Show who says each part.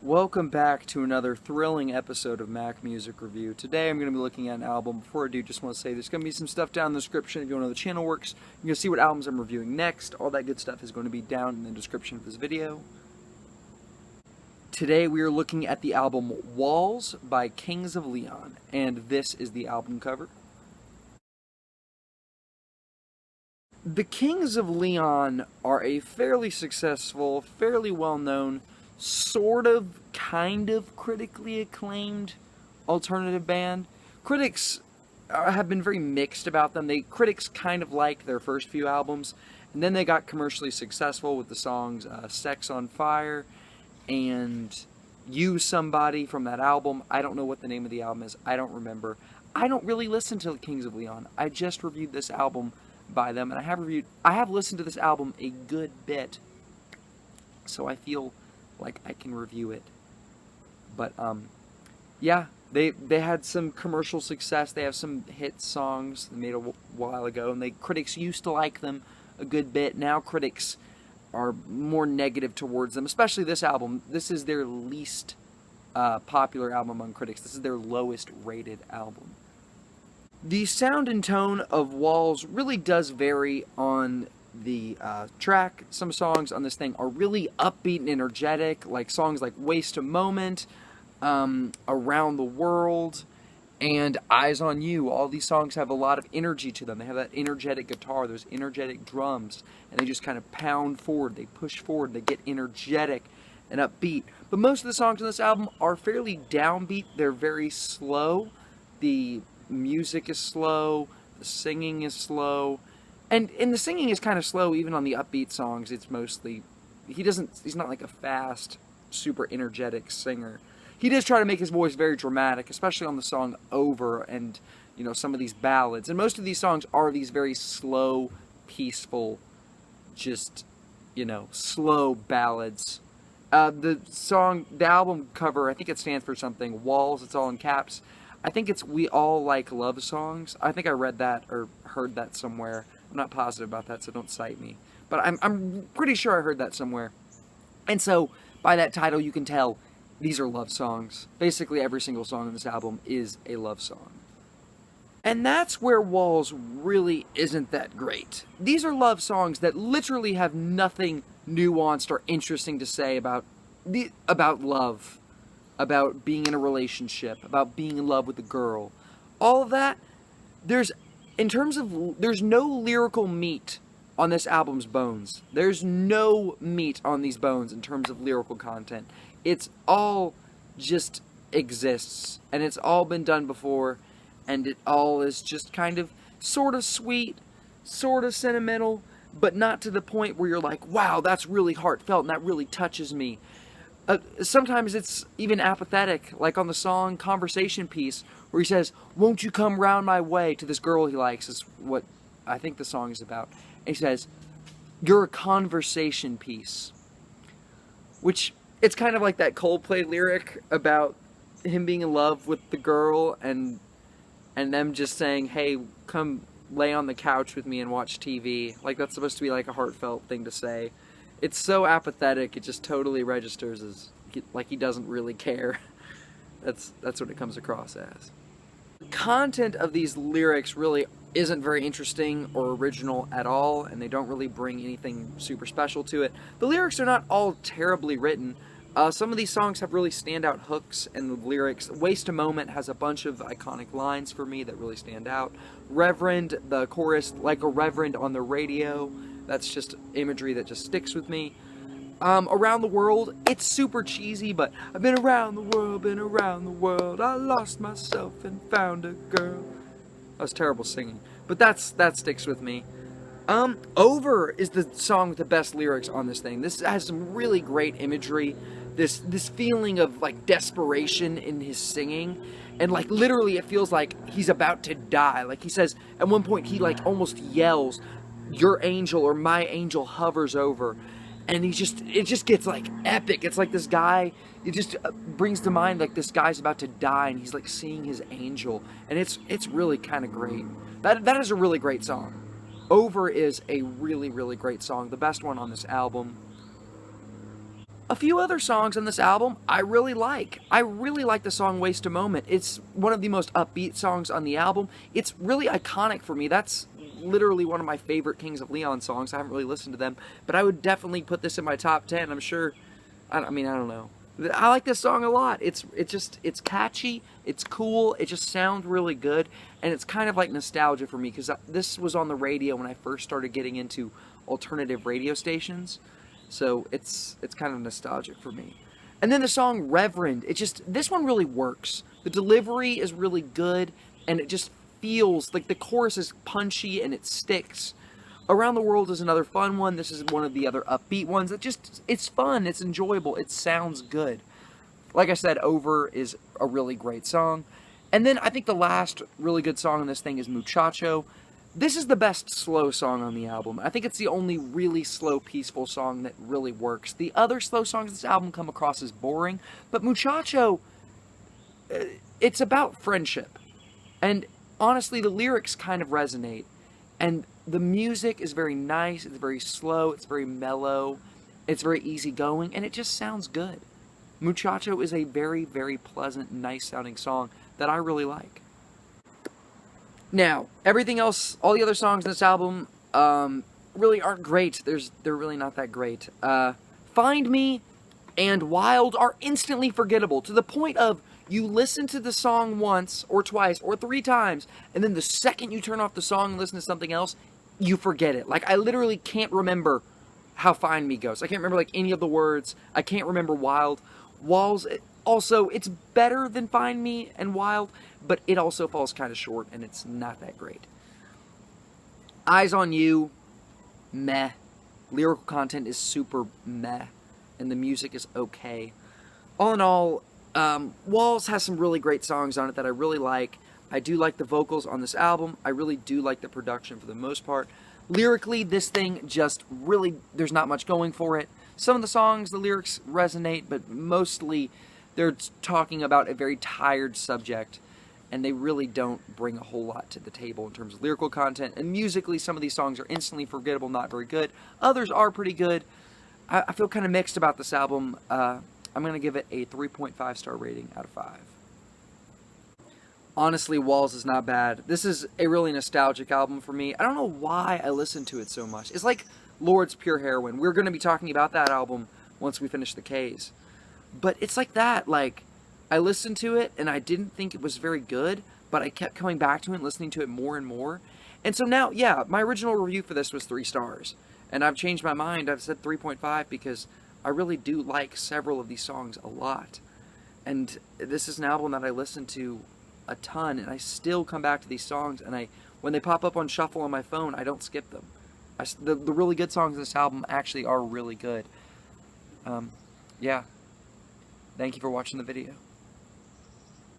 Speaker 1: Welcome back to another thrilling episode of Mac Music Review. Today I'm going to be looking at an album. Before I do, just want to say there's going to be some stuff down in the description if you want to know the channel works. You're going to see what albums I'm reviewing next. All that good stuff is going to be down in the description of this video. Today we are looking at the album Walls by Kings of Leon, and this is the album cover. The Kings of Leon are a fairly successful, fairly well-known, kind of critically acclaimed alternative band. Critics have been very mixed about them. Critics kind of like their first few albums, and then they got commercially successful with the songs Sex on Fire and Use Somebody from that album. I don't know what the name of the album is. I don't remember. I don't really listen to the Kings of Leon. I just reviewed this album by them, and I have listened to this album a good bit, so I feel like I can review it. But yeah, they had some commercial success. They have some hit songs they made a while ago, and critics used to like them a good bit. Now critics are more negative towards them, especially this album. This is their least popular album among critics. This is their lowest rated album. The sound and tone of Walls really does vary on the track. Some songs on this thing are really upbeat and energetic, like songs like Waste a Moment, Around the World, and Eyes on You. All these songs have a lot of energy to them. They have that energetic guitar, those energetic drums, and they just kind of pound forward, they push forward, they get energetic and upbeat. But most of the songs on this album are fairly downbeat. They're very slow. The music is slow, the singing is slow, and the singing is kind of slow even on the upbeat songs. It's mostly, he's not like a fast, super energetic singer. He does try to make his voice very dramatic, especially on the song Over and, you know, some of these ballads. And most of these songs are these very slow, peaceful, just, you know, slow ballads. The album cover, I think it stands for something, Walls, it's all in caps. I think it's We All Like Love Songs. I think I read that or heard that somewhere. I'm not positive about that, so don't cite me. But I'm pretty sure I heard that somewhere. And so, by that title, you can tell these are love songs. Basically, every single song on this album is a love song. And that's where Walls really isn't that great. These are love songs that literally have nothing nuanced or interesting to say about love, about being in a relationship, about being in love with a girl. All of that, there's no lyrical meat on this album's bones. There's no meat on these bones in terms of lyrical content. It's all just exists, and it's all been done before, and it all is just kind of sort of sweet, sort of sentimental, but not to the point where you're like, wow, that's really heartfelt and that really touches me. Sometimes it's even apathetic, like on the song Conversation Piece, where he says, won't you come round my way, to this girl he likes, is what I think the song is about. And he says, you're a conversation piece. Which, it's kind of like that Coldplay lyric about him being in love with the girl and them just saying, hey, come lay on the couch with me and watch TV. Like, that's supposed to be like a heartfelt thing to say. It's so apathetic, it just totally registers as like he doesn't really care. That's what it comes across as. The content of these lyrics really isn't very interesting or original at all, and they don't really bring anything super special to it. The lyrics are not all terribly written. Some of these songs have really standout hooks and the lyrics. Waste a Moment has a bunch of iconic lines for me that really stand out. Reverend, the chorus, like a reverend on the radio. That's just imagery that just sticks with me. Around the World, it's super cheesy, but I've been around the world, I lost myself and found a girl. That was terrible singing, but that sticks with me. Over is the song with the best lyrics on this thing. This has some really great imagery, this feeling of like desperation in his singing, and like literally it feels like he's about to die. Like he says, at one point he like almost yells, your angel or my angel hovers over, and it just gets like epic. It's like this guy, it just brings to mind like this guy's about to die and he's like seeing his angel, and it's really kind of great. That is a really great song. Over is a really, really great song, the best one on this album. A few other songs on this album I really like. I really like the song Waste a Moment. It's one of the most upbeat songs on the album. It's really iconic for me. That's literally one of my favorite Kings of Leon songs. I haven't really listened to them, but I would definitely put this in my top 10. I'm sure, I don't know. I like this song a lot. It's catchy, it's cool, it just sounds really good, and it's kind of like nostalgia for me, because this was on the radio when I first started getting into alternative radio stations. So it's kind of nostalgic for me. And then the song Reverend, this one really works. The delivery is really good, and it just feels like the chorus is punchy and it sticks. Around the World is another fun one. This is one of the other upbeat ones. It's fun, it's enjoyable, it sounds good. Like I said, Over is a really great song. And then I think the last really good song on this thing is Muchacho. This is the best slow song on the album. I think it's the only really slow, peaceful song that really works. The other slow songs on this album come across as boring, but Muchacho, it's about friendship. And honestly, the lyrics kind of resonate. And the music is very nice, it's very slow, it's very mellow, it's very easygoing, and it just sounds good. Muchacho is a very, very pleasant, nice sounding song that I really like. Now, everything else, all the other songs in this album, really aren't great. They're really not that great. Find Me and Wild are instantly forgettable, to the point of you listen to the song once, or twice, or 3 times, and then the second you turn off the song and listen to something else, you forget it. Like, I literally can't remember how Find Me goes. I can't remember, like, any of the words. I can't remember Wild. Walls, also, it's better than Find Me and Wild, but it also falls kind of short, and it's not that great. Eyes on You, meh. Lyrical content is super meh, and the music is okay. All in all, Walls has some really great songs on it that I really like. I do like the vocals on this album. I really do like the production for the most part. Lyrically, this thing just really, there's not much going for it. Some of the songs, the lyrics resonate, but mostly they're talking about a very tired subject, and they really don't bring a whole lot to the table in terms of lyrical content. And musically, some of these songs are instantly forgettable, not very good. Others are pretty good. I feel kind of mixed about this album. I'm going to give it a 3.5 star rating out of 5. Honestly, Walls is not bad. This is a really nostalgic album for me. I don't know why I listen to it so much. It's like Lord's Pure Heroin. We're going to be talking about that album once we finish the K's. But it's like that. Like, I listened to it, and I didn't think it was very good, but I kept coming back to it and listening to it more and more. And so now, yeah, my original review for this was 3 stars. And I've changed my mind. I've said 3.5 because I really do like several of these songs a lot. And this is an album that I listen to a ton, and I still come back to these songs, and when they pop up on shuffle on my phone, I don't skip them. The really good songs in this album actually are really good. Yeah. Thank you for watching the video.